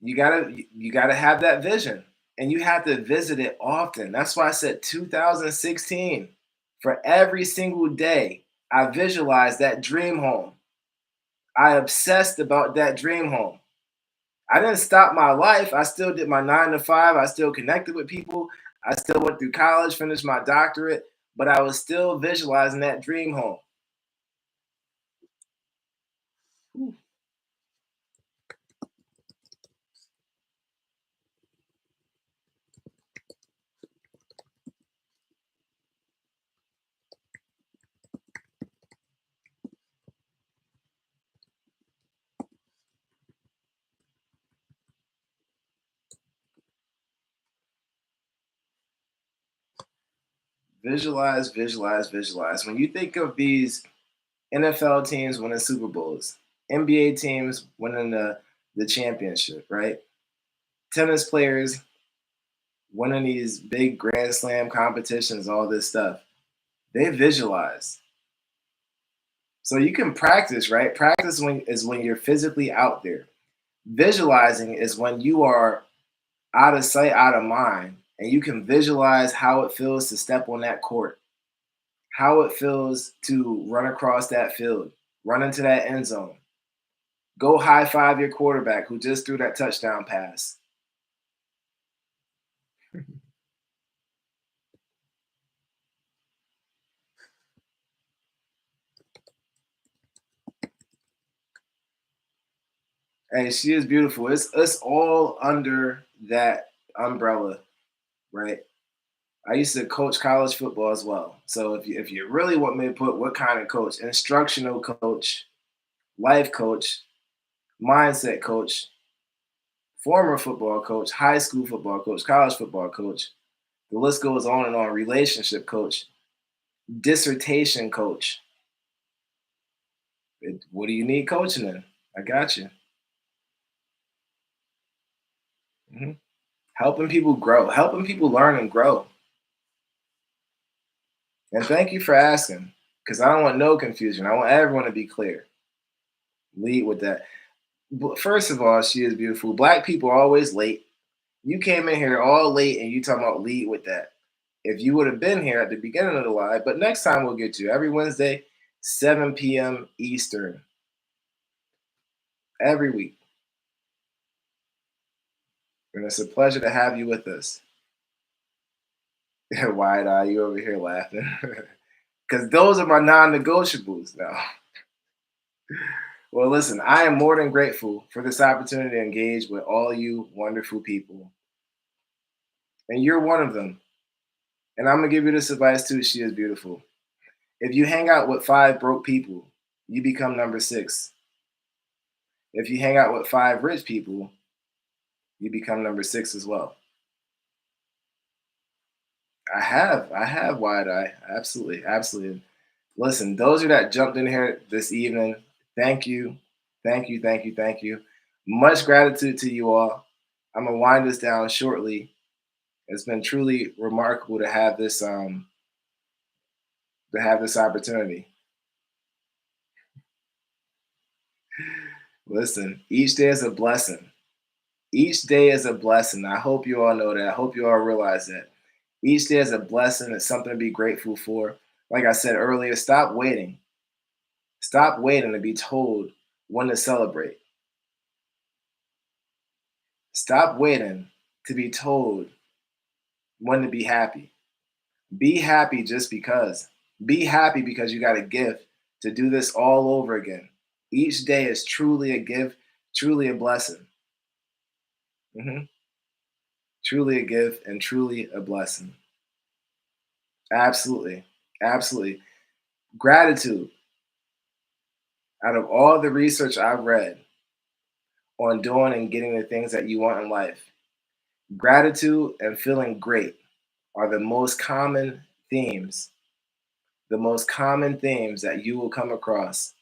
You gotta have that vision, and you have to visit it often. That's why I said 2016. For every single day I visualized that dream home. I obsessed about that dream home. I didn't stop my life. I still did my 9 to 5. I still connected with people. I still went through college, finished my doctorate, but I was still visualizing that dream home. Visualize, visualize, visualize. When you think of these NFL teams winning Super Bowls, NBA teams winning the championship, right? Tennis players winning these big Grand Slam competitions, all this stuff. They visualize. So you can practice, right? Practice is when you're physically out there. Visualizing is when you are out of sight, out of mind, and you can visualize how it feels to step on that court, how it feels to run across that field, run into that end zone, go high five your quarterback who just threw that touchdown pass. Hey, she is beautiful. It's all under that umbrella, right? I used to coach college football as well. So if you really want me to put what kind of coach, instructional coach, life coach, mindset coach, former football coach, high school football coach, college football coach, the list goes on and on, relationship coach, dissertation coach. What do you need coaching in? I got you. Mhm. helping people grow, helping people learn and grow. And thank you for asking, because I don't want no confusion. I want everyone to be clear. Lead with that. First of all, she is beautiful. Black people are always late. You came in here all late and you talking about lead with that. If you would have been here at the beginning of the live, but next time we'll get you every Wednesday, 7 p.m. Eastern, every week. And it's a pleasure to have you with us. Wide eye, you over here laughing. Because those are my non negotiables now. Well, listen, I am more than grateful for this opportunity to engage with all you wonderful people. And you're one of them. And I'm going to give you this advice too. She is beautiful. If you hang out with 5 broke people, you become number 6. If you hang out with 5 rich people, you become number 6 as well. I have wide eye. Absolutely. Absolutely. Listen, those of you that jumped in here this evening, thank you. Thank you. Thank you. Thank you. Much gratitude to you all. I'm gonna wind this down shortly. It's been truly remarkable to have this opportunity. Listen, each day is a blessing. Each day is a blessing. I hope you all know that. I hope you all realize that. Each day is a blessing. It's something to be grateful for. Like I said earlier, stop waiting. Stop waiting to be told when to celebrate. Stop waiting to be told when to be happy. Be happy just because. Be happy because you got a gift to do this all over again. Each day is truly a gift, truly a blessing. Mhm. Truly a gift and truly a blessing. Absolutely. Absolutely. Gratitude. Out of all the research I've read on doing and getting the things that you want in life, gratitude and feeling great are the most common themes that you will come across.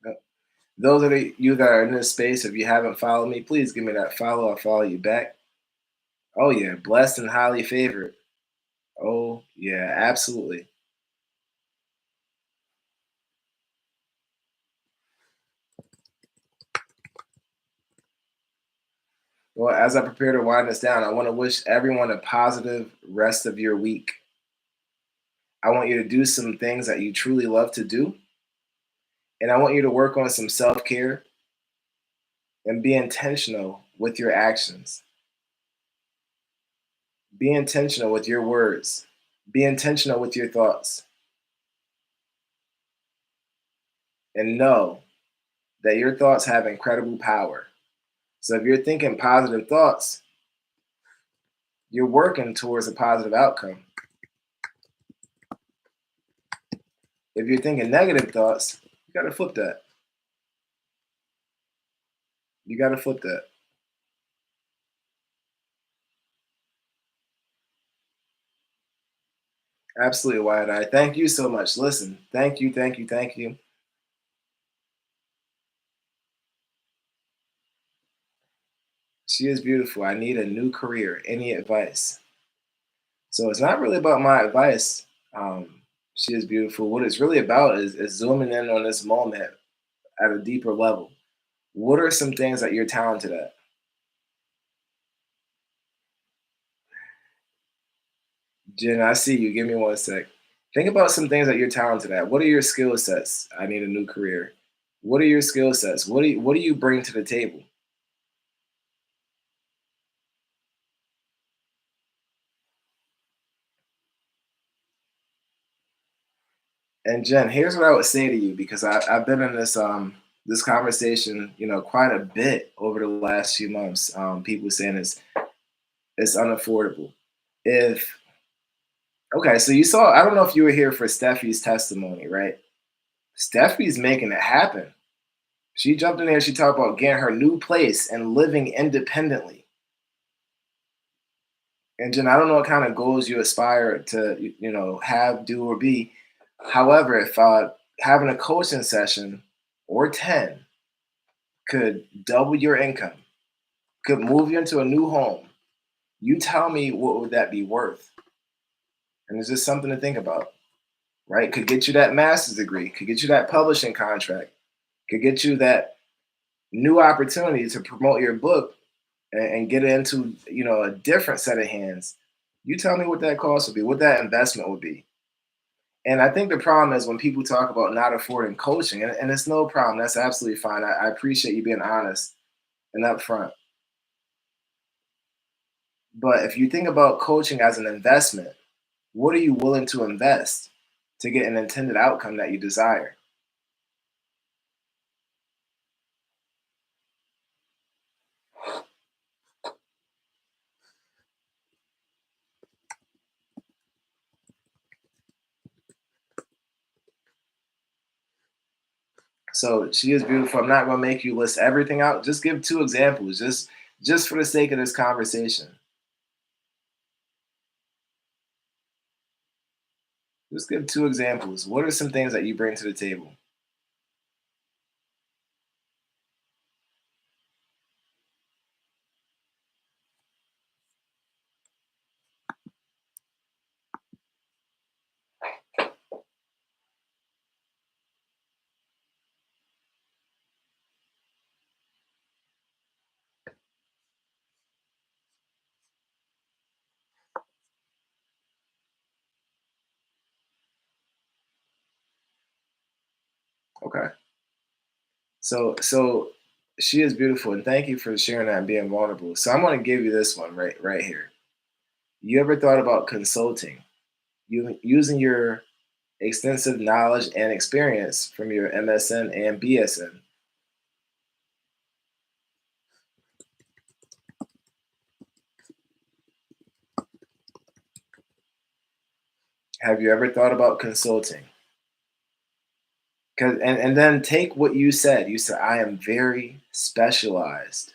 Uh, Those are you that are in this space. If you haven't followed me, please give me that follow. I'll follow you back. Oh, yeah. Blessed and highly favored. Oh, yeah. Absolutely. Well, as I prepare to wind this down, I want to wish everyone a positive rest of your week. I want you to do some things that you truly love to do. And I want you to work on some self care and be intentional with your actions. Be intentional with your words. Be intentional with your thoughts. And know that your thoughts have incredible power. So if you're thinking positive thoughts, you're working towards a positive outcome. If you're thinking negative thoughts, you got to flip that. You got to flip that. Absolutely, Wyatt. I thank you so much. Listen, thank you, thank you, thank you. She is beautiful. I need a new career. Any advice? So it's not really about my advice. She is beautiful. What it's really about is zooming in on this moment at a deeper level. What are some things that you're talented at? Jen, I see you. Give me one sec. Think about some things that you're talented at. What are your skill sets? I need a new career. What are your skill sets? What do you bring to the table? And Jen, here's what I would say to you because I've been in this conversation, quite a bit over the last few months. People saying it's unaffordable. If Okay, so you saw, I don't know if you were here for Steffi's testimony, right? Steffi's making it happen. She jumped in there, she talked about getting her new place and living independently. And Jen, I don't know what kind of goals you aspire to, have, do, or be. However, if having a coaching session or 10 could double your income, could move you into a new home, you tell me what would that be worth? And it's just something to think about, right? Could get you that master's degree, could get you that publishing contract, could get you that new opportunity to promote your book and get it into, a different set of hands. You tell me what that cost would be, what that investment would be. And I think the problem is when people talk about not affording coaching, and it's no problem. That's absolutely fine. I appreciate you being honest and upfront. But if you think about coaching as an investment, what are you willing to invest to get an intended outcome that you desire? So she is beautiful. I'm not going to make you list everything out. Just give two examples, just for the sake of this conversation. Just give two examples. What are some things that you bring to the table? Okay. So she is beautiful, and thank you for sharing that and being vulnerable. So I'm going to give you this one right here. You ever thought about consulting? You using your extensive knowledge and experience from your MSN and BSN. Have you ever thought about consulting? Cause and then take what you said. You said I am very specialized.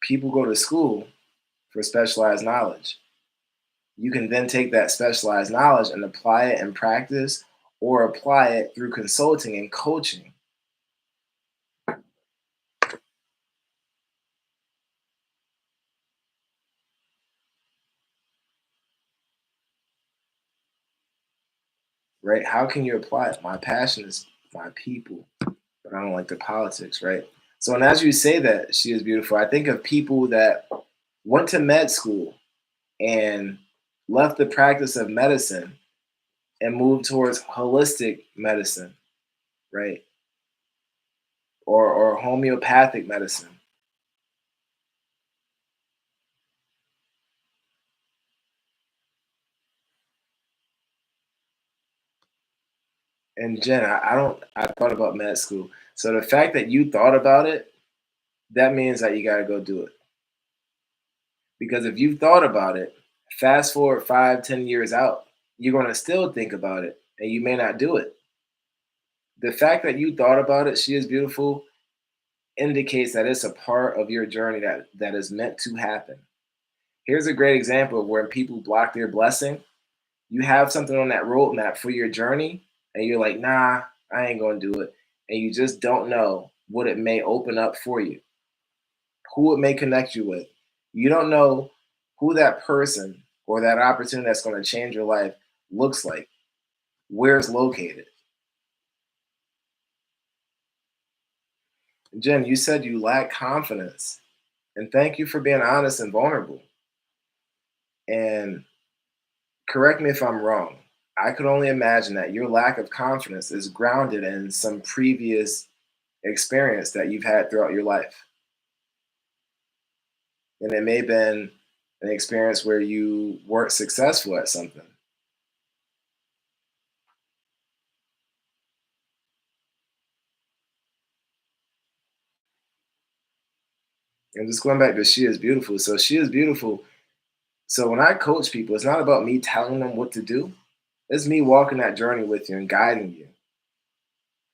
People go to school for specialized knowledge. You can then take that specialized knowledge and apply it in practice or apply it through consulting and coaching. Right? How can you apply it? My passion is my people, but I don't like the politics, right? So, and as you say that she is beautiful, I think of people that went to med school and left the practice of medicine and moved towards holistic medicine, right? Or homeopathic medicine. And Jen, I don't, I thought about med school. So the fact that you thought about it, that means that you got to go do it. Because if you thought about it, fast forward 5, 10 years out, you're going to still think about it and you may not do it. The fact that you thought about it, she is beautiful, indicates that it's a part of your journey that is meant to happen. Here's a great example of where people block their blessing. You have something on that roadmap for your journey, and you're like, nah, I ain't gonna do it. And you just don't know what it may open up for you, who it may connect you with. You don't know who that person or that opportunity that's gonna change your life looks like, where it's located. Jen, you said you lack confidence. And thank you for being honest and vulnerable. And correct me if I'm wrong. I could only imagine that your lack of confidence is grounded in some previous experience that you've had throughout your life. And it may have been an experience where you weren't successful at something. And just going back to she is beautiful. So she is beautiful. So when I coach people, it's not about me telling them what to do. It's me walking that journey with you and guiding you,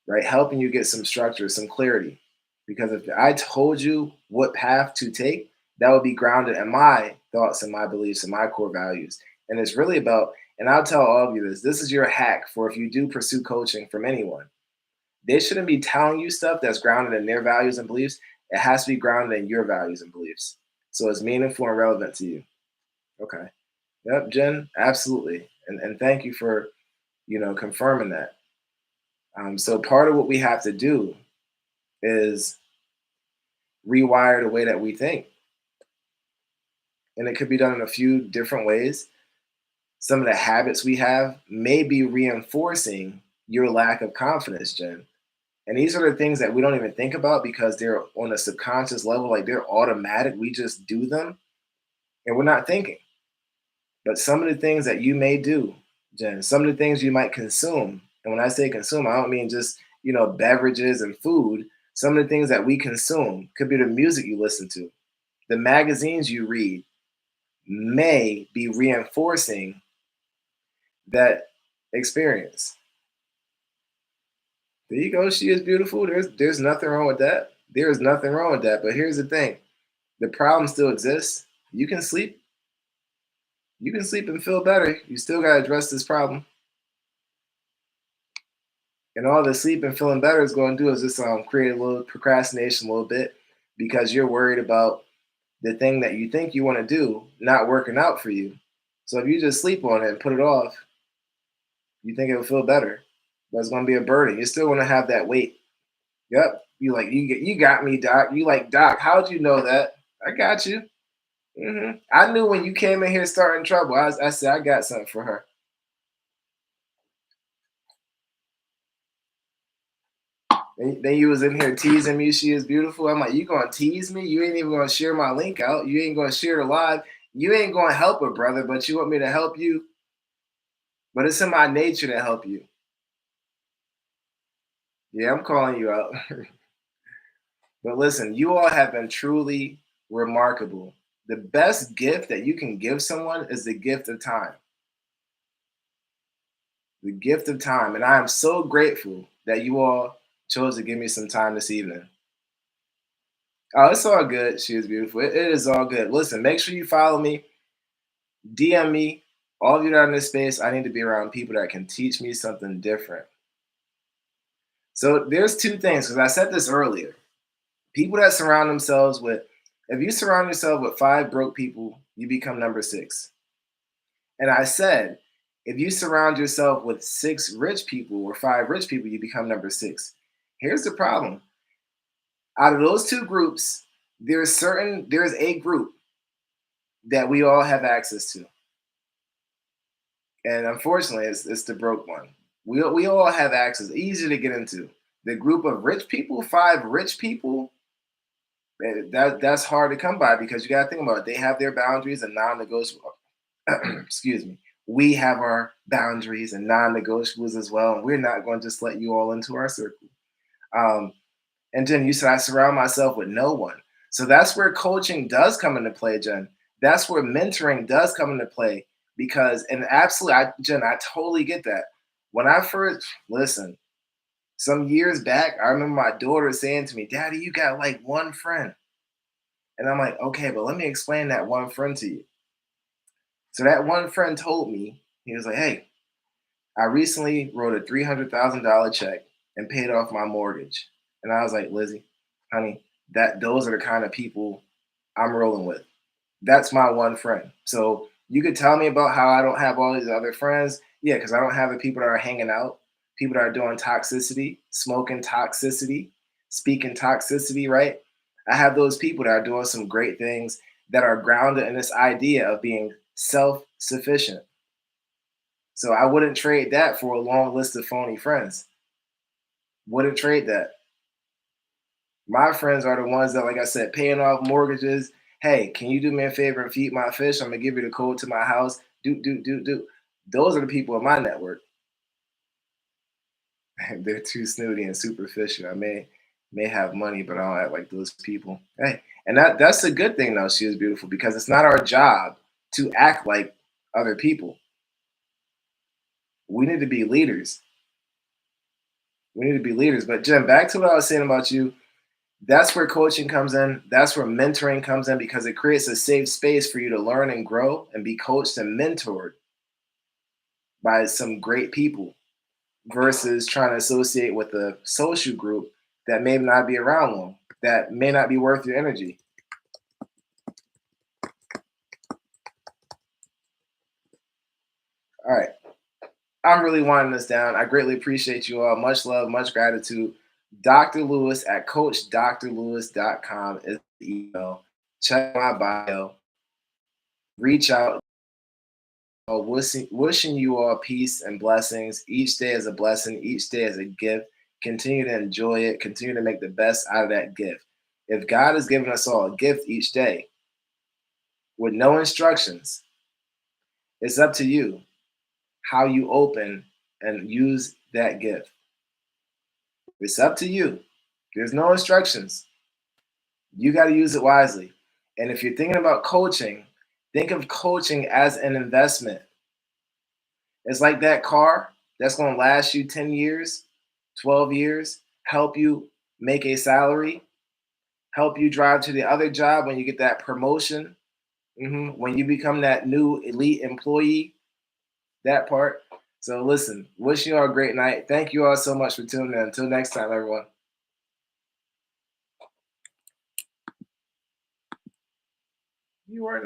right? Helping you get some structure, some clarity. Because if I told you what path to take, that would be grounded in my thoughts and my beliefs and my core values. And it's really about, and I'll tell all of you this is your hack for if you do pursue coaching from anyone. They shouldn't be telling you stuff that's grounded in their values and beliefs. It has to be grounded in your values and beliefs. So it's meaningful and relevant to you. Okay. Yep, Jen, absolutely. And thank you for, confirming that. So part of what we have to do is rewire the way that we think. And it could be done in a few different ways. Some of the habits we have may be reinforcing your lack of confidence, Jen. And these are the things that we don't even think about because they're on a subconscious level, like they're automatic. We just do them and we're not thinking. But some of the things that you may do, Jen, some of the things you might consume, and when I say consume, I don't mean just, beverages and food. Some of the things that we consume could be the music you listen to, the magazines you read may be reinforcing that experience. There you go. She is beautiful. There's nothing wrong with that. There is nothing wrong with that. But here's the thing: the problem still exists. You can sleep. You can sleep and feel better. You still gotta address this problem. And all the sleep and feeling better is going to do is just create a little procrastination a little bit because you're worried about the thing that you think you want to do not working out for you. So if you just sleep on it and put it off, you think it'll feel better. But it's going to be a burden. You're still going to have that weight. Yep. You got me, Doc. You like Doc? How'd you know that? I got you. I knew when you came in here starting trouble. I said I got something for her. Then you was in here teasing me. She is beautiful. I'm like, you gonna tease me? You ain't even gonna share my link out. You ain't gonna share the live. You ain't gonna help her, brother. But you want me to help you? But it's in my nature to help you. Yeah, I'm calling you out. But listen, you all have been truly remarkable. The best gift that you can give someone is the gift of time. The gift of time. And I am so grateful that you all chose to give me some time this evening. Oh, it's all good. She is beautiful. It is all good. Listen, make sure you follow me, DM me. All of you that are in this space, I need to be around people that can teach me something different. So there's two things, because I said this earlier. People that surround themselves with, if you surround yourself with 5 broke people, you become number 6. And I said, if you surround yourself with 6 rich people or 5 rich people, you become number 6. Here's the problem. Out of those 2 groups, there's a group that we all have access to. And unfortunately, it's the broke one. We all have access, easy to get into. The group of rich people, 5 rich people, that's hard to come by because you got to think about it. They have their boundaries and non-negotiable. Excuse me. We have our boundaries and non-negotiables as well, and we're not going to just let you all into our circle. Um, and Jen, you said I surround myself with no one. So that's where coaching does come into play, Jen. That's where mentoring does come into play because, and absolutely, Jen, I totally get that. When I first, listen, some years back, I remember my daughter saying to me, Daddy, you got like one friend. And I'm like, okay, but let me explain that one friend to you. So that one friend told me, he was like, hey, I recently wrote a $300,000 check and paid off my mortgage. And I was like, Lizzie, honey, those are the kind of people I'm rolling with. That's my one friend. So you could tell me about how I don't have all these other friends. Yeah, because I don't have the people that are hanging out, people that are doing toxicity, smoking toxicity, speaking toxicity, right? I have those people that are doing some great things that are grounded in this idea of being self sufficient. So I wouldn't trade that for a long list of phony friends. Wouldn't trade that. My friends are the ones that, like I said, paying off mortgages. Hey, can you do me a favor and feed my fish? I'm gonna give you the code to my house. Do. Those are the people in my network. They're too snooty and superficial. I may have money, but I don't act like those people. Hey, and that's a good thing though. She is beautiful because it's not our job to act like other people. We need to be leaders. We need to be leaders. But Jen, back to what I was saying about you. That's where coaching comes in. That's where mentoring comes in because it creates a safe space for you to learn and grow and be coached and mentored by some great people versus trying to associate with a social group that may not be around long, that may not be worth your energy. All right. I'm really winding this down. I greatly appreciate you all. Much love, much gratitude. Dr. Lewis at coachdrlewis.com is the email. Check my bio. Reach out. Wishing you all peace and blessings. Each day is a blessing, each day is a gift. Continue to enjoy it, continue to make the best out of that gift. If God has given us all a gift each day with no instructions, it's up to you how you open and use that gift. It's up to you. There's no instructions. You got to use it wisely. And if you're thinking about coaching, think of coaching as an investment. It's like that car that's going to last you 10 years, 12 years, help you make a salary, help you drive to the other job when you get that promotion, when you become that new elite employee, that part. So, listen, wish you all a great night. Thank you all so much for tuning in. Until next time, everyone. You are